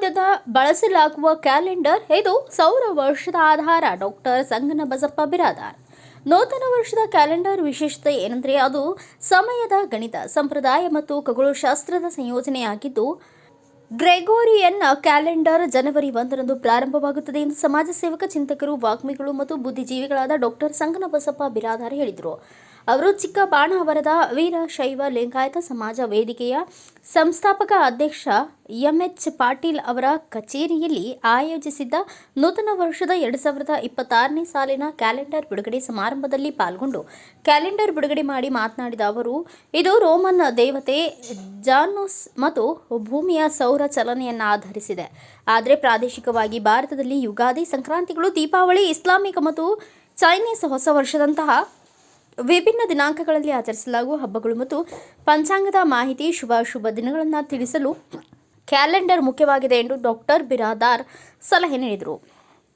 ಮಧ್ಯದ ಬಳಸಲಾಗುವ ಕ್ಯಾಲೆಂಡರ್ ಇದು ಸೌರ ವರ್ಷದ ಆಧಾರ. ಡಾಕ್ಟರ್ ಸಂಗನಬಸಪ್ಪ ಬಿರಾದಾರ್. ನೂತನ ವರ್ಷದ ಕ್ಯಾಲೆಂಡರ್ ವಿಶೇಷತೆ ಏನೆಂದರೆ ಅದು ಸಮಯದ ಗಣಿತ, ಸಂಪ್ರದಾಯ ಮತ್ತು ಖಗೋಳಶಾಸ್ತ್ರದ ಸಂಯೋಜನೆಯಾಗಿದ್ದು, ಗ್ರೆಗೋರಿಯನ್ ಕ್ಯಾಲೆಂಡರ್ ಜನವರಿ 1ರಂದು ಪ್ರಾರಂಭವಾಗುತ್ತದೆ ಎಂದು ಸಮಾಜ ಸೇವಕ, ಚಿಂತಕರು, ವಾಗ್ಮಿಗಳು ಮತ್ತು ಬುದ್ಧಿಜೀವಿಗಳಾದ ಡಾಕ್ಟರ್ ಸಂಗನಬಸಪ್ಪ ಬಿರಾದಾರ್ ಹೇಳಿದರು. ಅವರು ಚಿಕ್ಕಬಾಣಾವರದ ವೀರಶೈವ ಲಿಂಗಾಯತ ಸಮಾಜ ವೇದಿಕೆಯ ಸಂಸ್ಥಾಪಕ ಅಧ್ಯಕ್ಷ ಎಂಎಚ್ ಪಾಟೀಲ್ ಅವರ ಕಚೇರಿಯಲ್ಲಿ ಆಯೋಜಿಸಿದ್ದ ನೂತನ ವರ್ಷದ 2026ನೇ ಸಾಲಿನ ಕ್ಯಾಲೆಂಡರ್ ಬಿಡುಗಡೆ ಸಮಾರಂಭದಲ್ಲಿ ಪಾಲ್ಗೊಂಡು ಕ್ಯಾಲೆಂಡರ್ ಬಿಡುಗಡೆ ಮಾಡಿ ಮಾತನಾಡಿದ ಅವರು, ಇದು ರೋಮನ್ ದೇವತೆ ಜಾನೋಸ್ ಮತ್ತು ಭೂಮಿಯ ಸೌರ ಚಲನೆಯನ್ನು ಆಧರಿಸಿದೆ. ಆದರೆ ಪ್ರಾದೇಶಿಕವಾಗಿ ಭಾರತದಲ್ಲಿ ಯುಗಾದಿ, ಸಂಕ್ರಾಂತಿಗಳು, ದೀಪಾವಳಿ, ಇಸ್ಲಾಮಿಕ್ ಮತ್ತು ಚೈನೀಸ್ ಹೊಸ ವರ್ಷದಂತಹ ವಿಭಿನ್ನ ದಿನಾಂಕಗಳಲ್ಲಿ ಆಚರಿಸಲಾಗುವ ಹಬ್ಬಗಳು ಮತ್ತು ಪಂಚಾಂಗದ ಮಾಹಿತಿ, ಶುಭ ದಿನಗಳನ್ನು ತಿಳಿಸಲು ಕ್ಯಾಲೆಂಡರ್ ಮುಖ್ಯವಾಗಿದೆ ಎಂದು ಡಾಕ್ಟರ್ ಬಿರಾದಾರ್ ಸಲಹೆ ನೀಡಿದರು.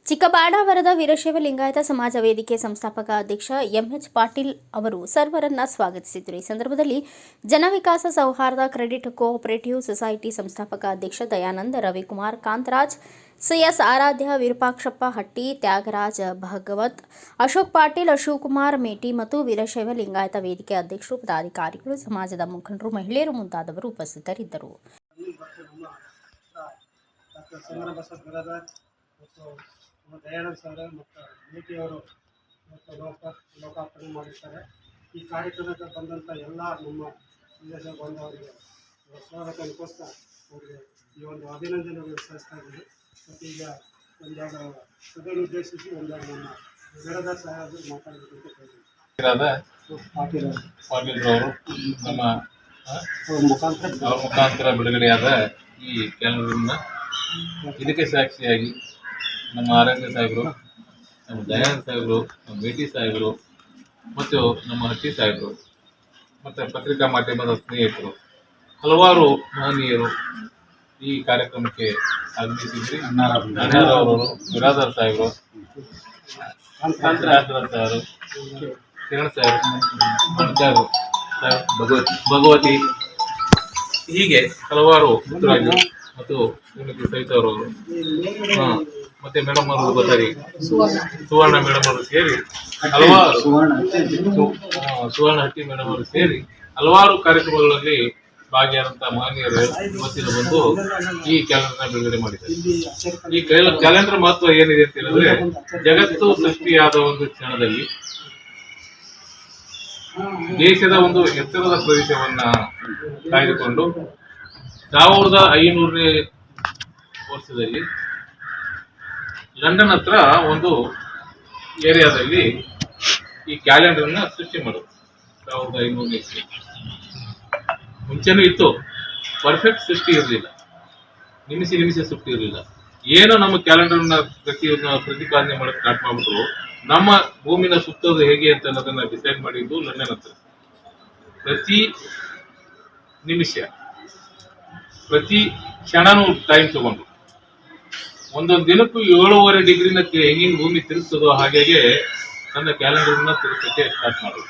ಚಿಕ್ಕಬಾಣಾವರದ ವೀರಶೈವ ಲಿಂಗಾಯತ ಸಮಾಜ ವೇದಿಕೆ ಸಂಸ್ಥಾಪಕ ಅಧ್ಯಕ್ಷ ಎಂಎಚ್ ಪಾಟೀಲ್ ಅವರು ಸರ್ವರನ್ನ ಸ್ವಾಗತಿಸಿದರು. ಈ ಸಂದರ್ಭದಲ್ಲಿ ಜನವಿಕಾಸ ಸೌಹಾರ್ದ ಕ್ರೆಡಿಟ್ ಕೋಆಪರೇಟಿವ್ ಸೊಸೈಟಿ ಸಂಸ್ಥಾಪಕ ಅಧ್ಯಕ್ಷ ದಯಾನಂದ, ರವಿಕುಮಾರ್ ಕಾಂತರಾಜ್, ಸಿಎಸ್ ಆರಾಧ್ಯ, ವಿರೂಪಾಕ್ಷಪ್ಪ ಹಟ್ಟಿ, ತ್ಯಾಗರಾಜ್ ಭಗವತ್, ಅಶೋಕ್ ಪಾಟೀಲ್, ಶಿವಕುಮಾರ್ ಮೇಟಿ ಮತ್ತು ವೀರಶೈವ ಲಿಂಗಾಯತ ವೇದಿಕೆ ಅಧ್ಯಕ್ಷರು, ಪದಾಧಿಕಾರಿಗಳು, ಸಮಾಜದ ಮುಖಂಡರು, ಮಹಿಳೆಯರು ಮುಂತಾದವರು ಉಪಸ್ಥಿತರಿದ್ದರು. ದಯಾನಂದ ಸರ್ ಮತ್ತು ಮೇಟಿಯವರು ಲೋಕಾರ್ಪಣೆ ಮಾಡಿರ್ತಾರೆ. ಈ ಕಾರ್ಯಕ್ರಮಕ್ಕೆ ಬಂದಂಥ ಎಲ್ಲ ನಮ್ಮ ವಿದೇಶ ಬಾಂಧವರಿಗೆ ಸ್ವಾಗತಕ್ಕೋಸ್ಕರ ಅವರಿಗೆ ಈ ಒಂದು ಅಭಿನಂದನೆಗಳು ಸಲ್ಲಿಸ್ತಾ ಇದ್ದೀವಿ. ಮತ್ತು ಈಗ ಒಂದೆರಡು ಸಭೆಯನ್ನು ಉದ್ದೇಶಿಸಿ ಒಂದೆರಡು ನಮ್ಮ ಬಿರಾದಾರ್ ಸಾಹೇಬರು ಮಾತಾಡಬೇಕು ಅಂತ ಕೇಳಿದ್ದೀವಿ. ಪಾಟೀಲ್ರವರು ನಮ್ಮ ಮುಖಾಂತರ ಬಿಡುಗಡೆಯಾದ ಈ ಕ್ಯಾಲೆಂಡರ್ನ ಇದಕ್ಕೆ ಸಾಕ್ಷಿಯಾಗಿ ನಮ್ಮ ಆರಾಧ್ಯ ಸಾಹೇಬರು, ನಮ್ಮ ದಯಾನಂದ ಸಾಹೇಬರು, ನಮ್ಮ ಮೇಟಿ ಸಾಹೇಬರು ಮತ್ತು ನಮ್ಮ ಹಟ್ಟಿ ಸಾಹೇಬರು ಮತ್ತು ಪತ್ರಿಕಾ ಮಾಧ್ಯಮದ ಸ್ನೇಹಿತರು, ಹಲವಾರು ಮಹನೀಯರು ಈ ಕಾರ್ಯಕ್ರಮಕ್ಕೆ ಆಗಮಿಸಿದ್ರಿ. ಅಣ್ಣಾರವರು, ಬಿರಾದಾರ್ ಸಾಹೇಬರು, ಕಾಂತರಾಜ್ ಸಾಹೇಬರು, ಕಿರಣ್ ಸಾಹೇಬರು, ಭಗವತಿ, ಹೀಗೆ ಹಲವಾರು ಮಿತ್ರರಾಜು ಮತ್ತು ಸಹಿತ ಅವರು ಮತ್ತೆ ಮೇಡಮ್ ಅವರು ಗೊತ್ತಾರಿ ಸುವರ್ಣ ಮೇಡಮ್ ಅವರು ಸೇರಿ ಹಲವಾರು ಸುವರ್ಣ ಹಟ್ಟಿ ಮೇಡಮ್ ಅವರು ಸೇರಿ ಹಲವಾರು ಕಾರ್ಯಕ್ರಮಗಳಲ್ಲಿ ಭಾಗಿಯಾದಂತಹ ಮಹನೀಯರು ಇವತ್ತಿನ ಬಂದು ಈ ಕ್ಯಾಲೆಂಡರ್ ಬಿಡುಗಡೆ ಮಾಡಿದ್ದಾರೆ. ಈ ಕ್ಯಾಲೆಂಡರ್ ಮಹತ್ವ ಏನಿದೆ ಅಂತ ಹೇಳಿದ್ರೆ, ಜಗತ್ತು ಸೃಷ್ಟಿಯಾದ ಒಂದು ಕ್ಷಣದಲ್ಲಿ ದೇಶದ ಒಂದು ಎತ್ತರದ ಪ್ರದೇಶವನ್ನ ಕಾಯ್ದುಕೊಂಡು 1500ನೇ ವರ್ಷದಲ್ಲಿ ಲಂಡನ್ ಹತ್ರ ಒಂದು ಏರಿಯಾದಲ್ಲಿ ಈ ಕ್ಯಾಲೆಂಡರ್ನ ಸೃಷ್ಟಿ ಮಾಡೋದು. 1500ನೇ ಮುಂಚೆನೂ ಇತ್ತು, ಪರ್ಫೆಕ್ಟ್ ಸೃಷ್ಟಿ ಇರಲಿಲ್ಲ, ನಿಮಿಷ ಸೃಷ್ಟಿ ಇರಲಿಲ್ಲ. ಏನೋ ನಮ್ಮ ಕ್ಯಾಲೆಂಡರ್ನ ಪ್ರತಿಪಾದನೆ ಮಾಡಕ್ಕೆ ಸ್ಟಾರ್ಟ್ ಮಾಡ್ಬಿಟ್ರು. ನಮ್ಮ ಭೂಮಿನ ಸುತ್ತೋದು ಹೇಗೆ ಅಂತ ಅನ್ನೋದನ್ನ ಡಿಸೈಡ್ ಮಾಡಿದ್ದು ಲಂಡನ್ ಹತ್ರ. ಪ್ರತಿ ನಿಮಿಷ, ಪ್ರತಿ ಕ್ಷಣನೂ ಟೈಮ್ ತಗೊಂಡು ಒಂದೊಂದು ದಿನಕ್ಕೂ 7.5 ಡಿಗ್ರಿನ ಹೆಂಗಿನ ಭೂಮಿ ತಿರುಗ್ತದೋ ಹಾಗೆ ತನ್ನ ಕ್ಯಾಲೆಂಡರ್ನ ತಿರುಗಕ್ಕೆ ಸ್ಟಾರ್ಟ್ ಮಾಡೋದು.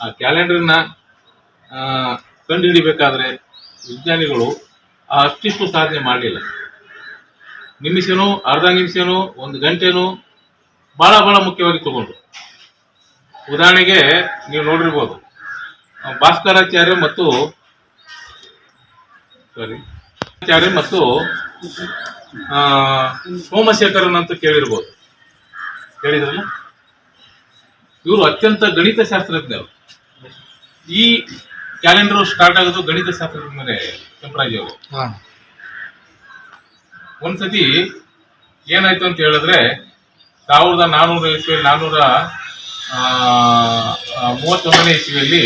ಆ ಕ್ಯಾಲೆಂಡರ್ನ ಕಂಡು ಹಿಡಿಬೇಕಾದ್ರೆ ವಿಜ್ಞಾನಿಗಳು ಅಷ್ಟಿಷ್ಟು ಸಾಧನೆ ಮಾಡಲಿಲ್ಲ. ನಿಮಿಷನೂ, ಅರ್ಧ ನಿಮಿಷನೂ, 1 ಗಂಟೆನೂ ಬಹಳ ಮುಖ್ಯವಾಗಿ ತಗೊಂಡು. ಉದಾಹರಣೆಗೆ ನೀವು ನೋಡಿರ್ಬೋದು, ಭಾಸ್ಕರಾಚಾರ್ಯ ಮತ್ತು ಸೋಮಶೇಖರನ್ ಅಂತ ಕೇಳಿದ್ರಲ್ಲ, ಇವರು ಅತ್ಯಂತ ಗಣಿತ ಶಾಸ್ತ್ರಜ್ಞರು. ಈ ಕ್ಯಾಲೆಂಡರ್ ಸ್ಟಾರ್ಟ್ ಆಗೋದು ಗಣಿತ ಶಾಸ್ತ್ರದ ಮೇಲೆ. ಕೆಂಪರಾಜ್ ಅವರು ಒಂದ್ಸತಿ ಏನಾಯ್ತು ಅಂತ ಹೇಳಿದ್ರೆ, 431ನೇ ಇಸ್ವಿಯಲ್ಲಿ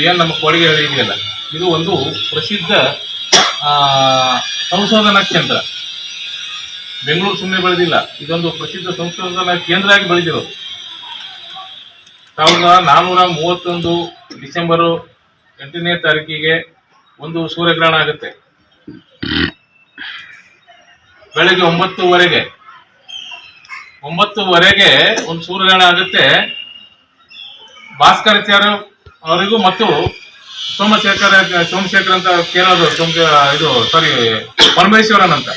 ಏನು ನಮ್ಮ ಕೊಡುಗೆ ಇದೆಯಲ್ಲ, ಇದು ಒಂದು ಪ್ರಸಿದ್ಧ ಸಂಶೋಧನಾ ಕೇಂದ್ರ. ಬೆಂಗಳೂರು ಸುಮ್ಮನೆ ಬೆಳೆದಿಲ್ಲ, ಇದೊಂದು ಪ್ರಸಿದ್ಧ ಸಂಶೋಧನಾ ಕೇಂದ್ರ ಆಗಿ ಬೆಳೆದಿರೋದು. 1431 ಡಿಸೆಂಬರ್ 8ನೇ ತಾರೀಕಿಗೆ ಒಂದು ಸೂರ್ಯಗ್ರಹಣ ಆಗುತ್ತೆ. ಬೆಳಗ್ಗೆ 9:15 ಒಂದು ಸೂರ್ಯಗ್ರಹಣ ಆಗುತ್ತೆ. ಭಾಸ್ಕರಾಚಾರ್ಯ ಅವರಿಗೂ ಮತ್ತು ಸೋಮಶೇಖರ್ ಅಂತ ಕೇಳೋದು ಇದು ಸಾರಿ ಪರಮೇಶ್ವರನ್ ಅಂತ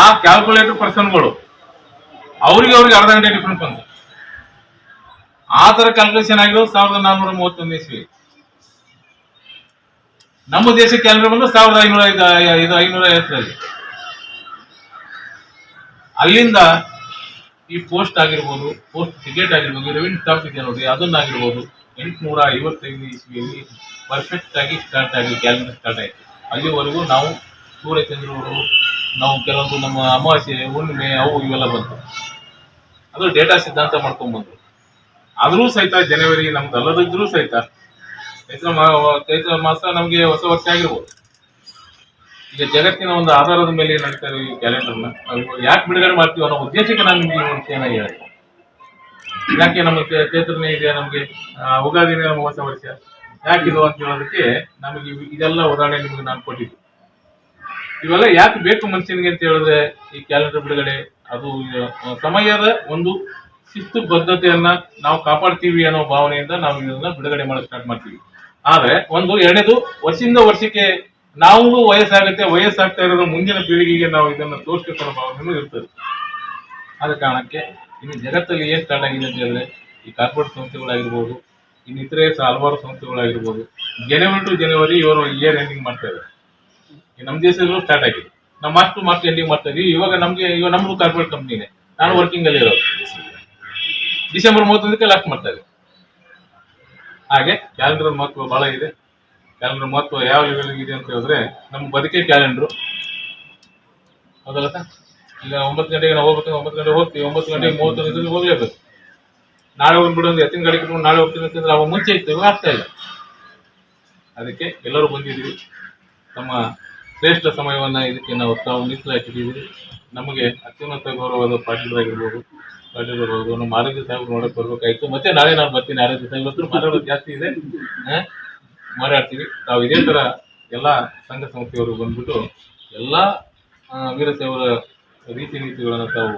ಆ ಕ್ಯಾಲ್ಕುಲೇಟರ್ ಪರ್ಸನ್ಗಳು ಅವ್ರಿಗೆ ಅರ್ಧ ಗಂಟೆ ಡಿಫ್ರೆನ್ಸ್ ಬಂತು. ಆ ತರ ಕ್ಯಾಲ್ಕುಲೇಷನ್ ಆಗಿರೋದು 1431 ಇಸ್ವಿ. ನಮ್ಮ ದೇಶ ಕ್ಯಾಲೆಂಡರ್ ಬಂದು 1550 ಅಲ್ಲಿಂದ ಈ ಪೋಸ್ಟ್ ಆಗಿರ್ಬೋದು, ಪೋಸ್ಟ್ ಟಿಕೆಟ್ ಆಗಿರ್ಬೋದು, ರೆವಿನ್ಯೂ ಸ್ಟಾಂಪ್ ಇದೆ ನೋಡಿ ಅದನ್ನಾಗಿರ್ಬೋದು 855 ಇಸ್ವಿಯಲ್ಲಿ ಪರ್ಫೆಕ್ಟ್ ಆಗಿ ಸ್ಟಾರ್ಟ್ ಆಗಿ ಕ್ಯಾಲೆಂಡರ್ ಸ್ಟಾರ್ಟ್ ಆಯಿತು. ಅಲ್ಲಿವರೆಗೂ ನಾವು ಸೂರ್ಯಚಂದ್ರವರು, ನಾವು ಕೆಲವೊಂದು ನಮ್ಮ ಅಮಾವಾಸ್ಯೆ, ಹುಣ್ಣಿಮೆ ಅವು ಇವೆಲ್ಲ ಬಂತು. ಅದು ಡೇಟಾ ಸಿದ್ಧಾಂತ ಮಾಡ್ಕೊಂಡ್ಬಂದ್ರು. ಆದರೂ ಸಹಿತ ಜನವರಿ ನಮ್ದು ಅಲ್ಲದಿದ್ರೂ ಸಹಿತ ಚೈತ್ರ ಮಾಸ ನಮಗೆ ಹೊಸ ವರ್ಷ ಆಗಿರ್ಬೋದು. ಈಗ ಜಗತ್ತಿನ ಒಂದು ಆಧಾರದ ಮೇಲೆ ನಡೀತಾ ಇರೋ ಈ ಕ್ಯಾಲೆಂಡರ್ನ ನಾವು ಯಾಕೆ ಬಿಡುಗಡೆ ಮಾಡ್ತೀವಿ ಅನ್ನೋ ಉದ್ದೇಶಕ್ಕೆ ನಾನು ನಿಮಗೆ ಈ ವಿಷಯನ ಹೇಳಿದೆ. ಯಾಕೆ ನಮ್ಮ ಚೈತ್ರನೇ ಇದೆ, ನಮಗೆ ಉಗಾದಿನೇ ನಮ್ಮ ಹೊಸ ವರ್ಷ ಯಾಕಿದು ಅಂತ ಹೇಳೋದಕ್ಕೆ ನಮಗೆ ಇದೆಲ್ಲ ಉದಾಹರಣೆ ನಿಮಗೆ ನಾನು ಕೊಟ್ಟಿದ್ದು. ಇವೆಲ್ಲ ಯಾಕೆ ಬೇಕು ಮನುಷ್ಯನಿಗೆ ಅಂತ ಹೇಳಿದ್ರೆ ಈ ಕ್ಯಾಲೆಂಡರ್ ಬಿಡುಗಡೆ ಅದು ಸಮಯದ ಒಂದು ಶಿಸ್ತು ಬದ್ಧತೆಯನ್ನ ನಾವು ಕಾಪಾಡ್ತೀವಿ ಅನ್ನೋ ಭಾವನೆಯಿಂದ ನಾವು ಇದನ್ನ ಬಿಡುಗಡೆ ಮಾಡಕ್ ಸ್ಟಾರ್ಟ್ ಮಾಡ್ತೀವಿ. ಆದ್ರೆ ಎರಡನೇದು ವರ್ಷದಿಂದ ವರ್ಷಕ್ಕೆ ನಾವು ವಯಸ್ಸಾಗ್ತಾ ಇರೋದು ಮುಂದಿನ ಪೀಳಿಗೆಗೆ ನಾವು ಇದನ್ನ ತೋರಿಸ್ಬೇಕನ್ನೋ ಭಾವನೆಯೂ ಇರ್ತದೆ. ಆದ ಕಾರಣಕ್ಕೆ ಇನ್ನು ಜಗತ್ತಲ್ಲಿ ಏನ್ ಸ್ಟಾರ್ಟ್ ಆಗಿದೆ ಅಂತ ಹೇಳಿದ್ರೆ ಈ ಕಾರ್ಪೊರೇಟ್ ಸಂಸ್ಥೆಗಳಾಗಿರ್ಬೋದು, ಇನ್ನಿತರೆ ಹಲವಾರು ಸಂಸ್ಥೆಗಳಾಗಿರ್ಬೋದು, ಜನವರಿ ಟು ಜನವರಿ ಇವರು ಇಯರ್ ಎಂಡಿಂಗ್ ಮಾಡ್ತಾ ಇದ್ದಾರೆ. ನಮ್ಮ ದೇಶದಲ್ಲೂ ಸ್ಟಾರ್ಟ್ ಆಗಿದೆ. ನಾವು ಮಾರ್ಚ್ ಎಂಡಿಂಗ್ ಮಾಡ್ತಾ ಇದೀವಿ. ಇವಾಗ ನಮ್ದು ಕಾರ್ಪೊರೇಟ್ ಕಂಪ್ನಿನೇ, ನಾನು ವರ್ಕಿಂಗ್ ಅಲ್ಲಿ ಇರೋದು. ಡಿಸೆಂಬರ್ 31ಕ್ಕೆ ಲಾಸ್ಟ್ ಮಾಡ್ತಾ ಇದೆ. ಹಾಗೆ ಕ್ಯಾಲೆಂಡರ್ ಮಹತ್ವ ಬಹಳ ಇದೆ. ಕ್ಯಾಲೆಂಡರ್ ಮಹತ್ವ ಯಾವ ಲೆವೆಲ್ ಇದೆ ಅಂತ ಹೇಳಿದ್ರೆ ನಮ್ಮ ಬದುಕೆ ಕ್ಯಾಲೆಂಡರ್. ಹೌದಲ್ಲ ಸರ್? ಈಗ 9 ಗಂಟೆಗೆ ನಾವು ಹೋಗ್ಬೇಕು, 9 ಗಂಟೆಗೆ ಹೋಗ್ತೀವಿ, 9 ಗಂಟೆಗೆ 30 ಹೋಗ್ಲೇಬೇಕು. ನಾಳೆ ಹೋಗ್ಬಿಡು ಒಂದು ಎತ್ತಿನ ಗಾಡಿ ಕಟ್ಕೊಂಡು ನಾಳೆ ಹೋಗ್ತೀನಿ ಅಂತಂದ್ರೆ ಅವಾಗ ಮುಂಚೆ ಇತ್ತು, ಇವಾಗ ಆಗ್ತಾ ಇಲ್ಲ. ಅದಕ್ಕೆ ಎಲ್ಲರೂ ಬಂದಿದ್ದೀವಿ. ತಮ್ಮ ಶ್ರೇಷ್ಠ ಸಮಯವನ್ನ ಇದಕ್ಕೆ ನಾವು ಮೀಸಲಾಕಿದ್ದೀವಿ. ನಮಗೆ ಅತ್ಯುನ್ನತ ಗೌರವವಾದ ಪಾಟೀಲ್ ಆಗಿರ್ಬೋದು, ನಮ್ಮ ಆರೋಗ್ಯ ಸಾಹೇಬ್ ನೋಡಕ್ ಬರ್ಬೇಕಾಯ್ತು. ಮತ್ತೆ ನಾಳೆ ನಾನು ಬರ್ತೀನಿ. ಆರೋಗ್ಯ ಸಾಹೇಬ್ ಹತ್ರ ಮಾತಾಡೋದು ಜಾಸ್ತಿ ಇದೆ, ಮಾತಾಡ್ತೀವಿ. ತಾವು ಇದೇ ತರ ಎಲ್ಲಾ ಸಂಘ ಸಂಸ್ಥೆಯವರು ಬಂದ್ಬಿಟ್ಟು ಎಲ್ಲಾ ವೀರಶೈವರ ರೀತಿ ನೀತಿಗಳನ್ನು ತಾವು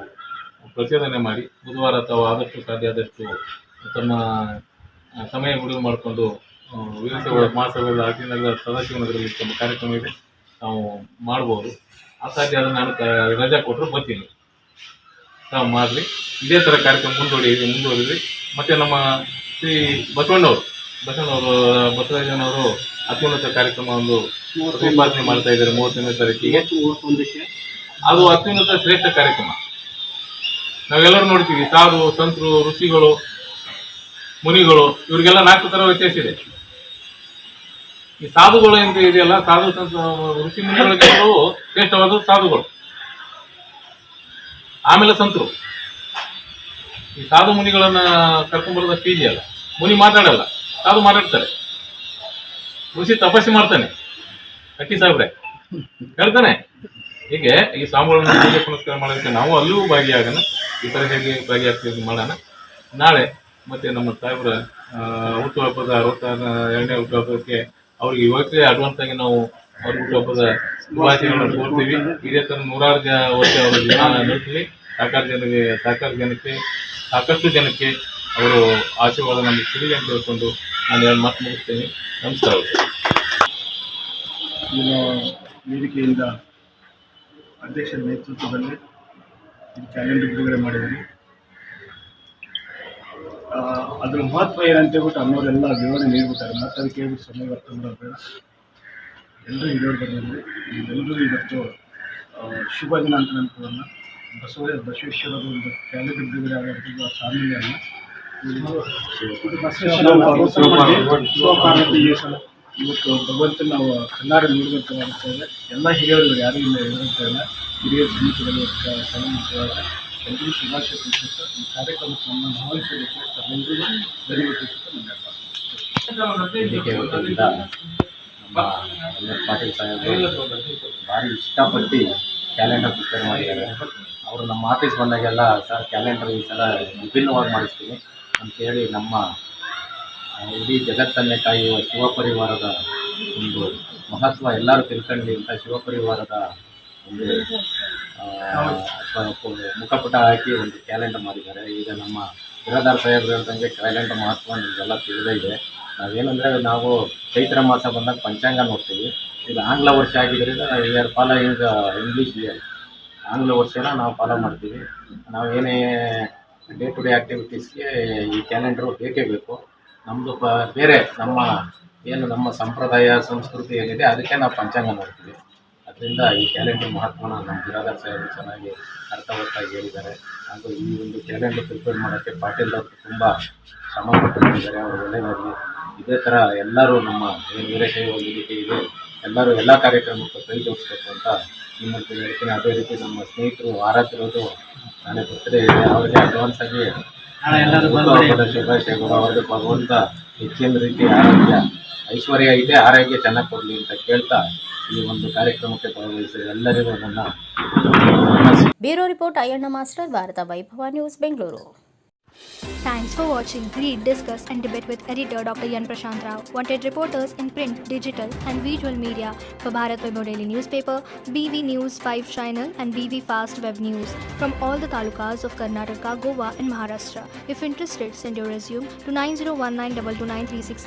ಪ್ರಚೋದನೆ ಮಾಡಿ ಬುಧವಾರ ತಾವು ಆದಷ್ಟು ಸಾಧ್ಯ ಆದಷ್ಟು ತಮ್ಮ ಸಮಯ ಬಿಡುವು ಮಾಡಿಕೊಂಡು ವೀರಶೈವ ಮಹಾಸಭಾದ ಆಚರಣೆಗಳ ಸದಾಶಿವನಗರಲ್ಲಿ ತಮ್ಮ ಕಾರ್ಯಕ್ರಮ ಇದೆ, ನಾವು ಮಾಡ್ಬೋದು. ಅಸಾಧ್ಯ ಆದ್ರೆ ನಾನು ರಜಾ ಕೊಟ್ಟರು ಬರ್ತೀನಿ, ತಾವು ಮಾಡಲಿ. ಇದೇ ಥರ ಕಾರ್ಯಕ್ರಮ ಮುಂದುವರಿದ್ರಿ. ಮತ್ತು ನಮ್ಮ ಶ್ರೀ ಬಸವರಾಜನವರು ಅತ್ಯುನ್ನತ ಕಾರ್ಯಕ್ರಮ ಒಂದು ಪ್ರತಿಪಾದನೆ ಮಾಡ್ತಾ ಇದ್ದಾರೆ 31ನೇ ತಾರೀಕಿಗೆ. ಅದು ಅತ್ಯುನ್ನತ ಶ್ರೇಷ್ಠ ಕಾರ್ಯಕ್ರಮ. ನಾವೆಲ್ಲರೂ ನೋಡ್ತೀವಿ, ಸಾಧು ಸಂತರು, ಋಷಿಗಳು, ಮುನಿಗಳು ಇವರಿಗೆಲ್ಲ 4 ಥರ ವ್ಯತ್ಯಾಸ ಇದೆ. ಈ ಸಾಧುಗಳು ಅಂತ ಇದೆಯಲ್ಲ, ಸಾಧು ಸಂತ ಋಷಿ ಮುನಿಗಳಿಗೆ ಶ್ರೇಷ್ಠವಾದ ಸಾಧುಗಳು, ಆಮೇಲೆ ಸಂತರು. ಈ ಸಾಧು ಮುನಿಗಳನ್ನ ಕರ್ಕೊಂಡ್ಬರೋದಷ್ಟು ಈಜಿ ಅಲ್ಲ. ಮುನಿ ಮಾತಾಡಲ್ಲ, ಸಾಧು ಮಾತಾಡ್ತಾರೆ. ಋಷಿ ತಪಸ್ಸು ಮಾಡ್ತಾನೆ, ಅಕ್ಕಿ ಸಾಹೇಬ್ರೆ ಹೇಳ್ತಾನೆ. ಹೀಗೆ ಈ ಸ್ವಾಮಿಗಳನ್ನ ಪೂಜೆ ಪುನಸ್ಕಾರ ಮಾಡೋದಕ್ಕೆ ನಾವು ಅಲ್ಲೂ ಭಾಗಿಯಾಗೋಣ. ಈ ಥರ ಹೇಗೆ ಭಾಗಿಯಾಗ್ತೀವಿ ಮಾಡೋಣ. ನಾಳೆ ಮತ್ತೆ ನಮ್ಮ ಸಾಹೇಬ್ರ ಹುಟ್ಟುಹಬ್ಬದ 62ನೇ ಹುಟ್ಟುಹಬ್ಬಕ್ಕೆ ಅವ್ರಿಗೆ ಇವತ್ತೇ ಅಡ್ವಾನ್ಸ್ ಆಗಿ ನಾವು ಅವ್ರ ಹುಟ್ಟುಹಬ್ಬದ ಶುಭಾಶಯಗಳನ್ನು ಕೋರ್ತೀವಿ. ಇದೇ ಥರ 100 ವರ್ಷ ಅವರ ಜೀವನ ನಡೆಸಲಿ. ಸಾಕಷ್ಟು ಜನಕ್ಕೆ ಅವರು ಆಶೀರ್ವಾದ ನಮಗೆ ಸಿಗಲಿ ಅಂತ ಹೇಳ್ಕೊಂಡು ನಾನು 2 ಮಾತು ಮುಗಿಸ್ತೇನೆ. ನಮಸ್ಕಾರ. ವೇದಿಕೆಯಿಂದ ಅಧ್ಯಕ್ಷರ ನೇತೃತ್ವದಲ್ಲಿ ಈ ಕ್ಯಾಲೆಂಡರ್ ಬಿಡುಗಡೆ ಮಾಡಿದ್ದೀವಿ. ಅದರ ಮಹತ್ವ ಏನಂತ ಹೇಳ್ಬಿಟ್ಟು ಅನ್ನೋರೆಲ್ಲ ವಿವರಣೆ ನೀಡ್ಬಿಟ್ಟಾರೆ. ಮತ್ತೆ ಅದಕ್ಕೆ ಹೇಳ್ಬಿಟ್ಟು ಸಮಯ ವ್ಯರ್ಥ ಮಾಡೋದು ಬೇಡ. ಎಲ್ಲರೂ ಹಿರಿಯರು ಬಂದಿದ್ದೀವಿ. ಎಲ್ಲರೂ ಇವತ್ತು ಶುಭ ದಿನ ಅಂತ ನೆನಪುಗಳನ್ನ ಬಸವೇಶ್ವರದ ಒಂದು ಕ್ಯಾಲೆಂಡರ್ ಬಿಡುಗಡೆ ಆಗಿರೋದು ಸಾಮಾನ್ಯ ಅಲ್ಲ. ಇವತ್ತು ಭಗವಂತನ ನಾವು ಕನ್ನಡ ನೋಡಬೇಕು ಮಾಡುತ್ತೇವೆ. ಎಲ್ಲ ಹಿರಿಯರು ಯಾರೂ ಇಲ್ಲ ಇರುವಂತ ಇಲ್ಲ. ಹಿರಿಯರ ಸಮಿತಿಗಳು ಎಲ್ಲರಿಗೂ ಶುಭಾಶಯ ತಿಳಿಸುತ್ತಾ ಈ ಕಾರ್ಯಕ್ರಮಕ್ಕೆ ನಮ್ಮನ್ನು ಆಹ್ವಾನಿಸಬೇಕು. ಎಲ್ಲರಿಗೂ ಧನ್ಯವಾದ ತಿಳಿಸುತ್ತಾ ನಮ್ಮ ಪಾಟೀಲ್ ಸಾಹೇಬರು ಭಾರಿ ಇಷ್ಟಪಟ್ಟು ಕ್ಯಾಲೆಂಡರ್ ಪ್ರಿಪೇರ್ ಮಾಡಿದ್ದಾರೆ. ಅವರು ನಮ್ಮ ಆಫೀಸ್ ಬಂದಾಗೆಲ್ಲ ಸರ್ ಕ್ಯಾಲೆಂಡರ್ ಈ ಸಲ ವಿಭಿನ್ನವಾಗಿ ಮಾಡಿಸ್ತೀವಿ ಅಂತೇಳಿ ನಮ್ಮ ಇಡೀ ಜಗತ್ತನ್ನೇ ಕಾಯುವ ಶಿವಪರಿವಾರದ ಒಂದು ಮಹತ್ವ ಎಲ್ಲರೂ ತಿಳ್ಕೊಳ್ಳಿ ಅಂತ ಶಿವಪರಿವಾರದ ಒಂದು ಮುಖಪುಟ ಹಾಕಿ ಒಂದು ಕ್ಯಾಲೆಂಡರ್ ಮಾಡಿದ್ದಾರೆ. ಈಗ ನಮ್ಮ ಬಿರಾದಾರ್ ಸಾಹೇಬ್ರು ಹೇಳ್ದಂಗೆ ಕ್ಯಾಲೆಂಡರ್ ಮಹತ್ವ ನಿಮಗೆಲ್ಲ ತಿಳಿದೇ ಇದೆ. ನಾವೇನಂದರೆ ನಾವು ಚೈತ್ರ ಮಾಸ ಬಂದಾಗ ಪಂಚಾಂಗ ನೋಡ್ತೀವಿ. ಈಗ ಆಂಗ್ಲ ವರ್ಷ ಆಗಿದ್ದರಿಂದ we are following English year. ಆಂಗ್ಲ ವರ್ಷನ ನಾವು ಫಾಲೋ ಮಾಡ್ತೀವಿ. ನಾವು ಏನೇ ಡೇ ಟು ಡೇ ಆ್ಯಕ್ಟಿವಿಟೀಸ್ಗೆ ಈ ಕ್ಯಾಲೆಂಡ್ರು ಬೇಕೇ ಬೇಕು. ನಮ್ಮದು ಬೇರೆ ನಮ್ಮ ಸಂಪ್ರದಾಯ ಸಂಸ್ಕೃತಿ ಏನಿದೆ ಅದಕ್ಕೆ ನಾವು ಪಂಚಾಂಗ ನೋಡ್ತೀವಿ. ಅದರಿಂದ ಈ ಕ್ಯಾಲೆಂಡರ್ ಮಹತ್ವನ ನಮ್ಮ ಬಿರಾದಾರ್ ಸಾಹೇಬರು ಚೆನ್ನಾಗಿ ಅರ್ಥವತ್ತಾಗಿ ಹೇಳಿದ್ದಾರೆ. ಹಾಗೂ ಈ ಒಂದು ಕ್ಯಾಲೆಂಡರ್ ಪ್ರಿಪೇರ್ ಮಾಡೋಕ್ಕೆ ಪಾಟೀಲ್ ಅವರು ತುಂಬ ಶ್ರಮ ಪಟ್ಟಿದ್ದಾರೆ. ಅವರು ಒಳ್ಳೆಯದಾಗಲಿ. ಇದೇ ಥರ ಎಲ್ಲರೂ ನಮ್ಮ ಏನು ವೀರಶೈವ ವೇದಿಕೆ ಇದೆ ಎಲ್ಲರೂ ಎಲ್ಲ ಕಾರ್ಯಕ್ರಮಕ್ಕೂ ಕೈ ಜೋಡಿಸ್ಬೇಕು ಅಂತ ನಿಮ್ಮ ಹೇಳ್ತೀನಿ. ಅದೇ ರೀತಿ ನಮ್ಮ ಸ್ನೇಹಿತರು ಆರಾಧಿರೋದು ನಾಳೆ ಬರ್ತ್ಡೇ ಇದೆ, ಅವ್ರಿಗೆ ಅಡ್ವಾನ್ಸ್ ಆಗಿ ಹುಟ್ಟುಹಬ್ಬದ ಶುಭಾಶಯಗಳು. ಅವ್ರಿಗೆ ಭಗವಂತ ಹೆಚ್ಚಿನ ರೀತಿ ಆರೋಗ್ಯ ಐಶ್ವರ್ಯ ಇದೆ, ಆರೋಗ್ಯ ಚೆನ್ನಾಗಿ ಕೊಡಲಿ ಅಂತ ಕೇಳ್ತಾ ಈ ಒಂದು ಕಾರ್ಯಕ್ರಮಕ್ಕೆ ಭಾಗವಹಿಸಿದ ಎಲ್ಲರಿಗೂ ನನ್ನ bureau report Ayyanna master, Bharat Vaibhav news, Bengaluru. Thanks for watching. Read, discuss and debate with editor Dr. Yan Prashant Rao. Wanted reporters in print, digital and visual media for Bharat Vaibhav Daily Newspaper, BV News 5 Channel and BV Fast Web News from all the talukas of Karnataka, Goa and Maharashtra. If interested, send your resume to 9019229369.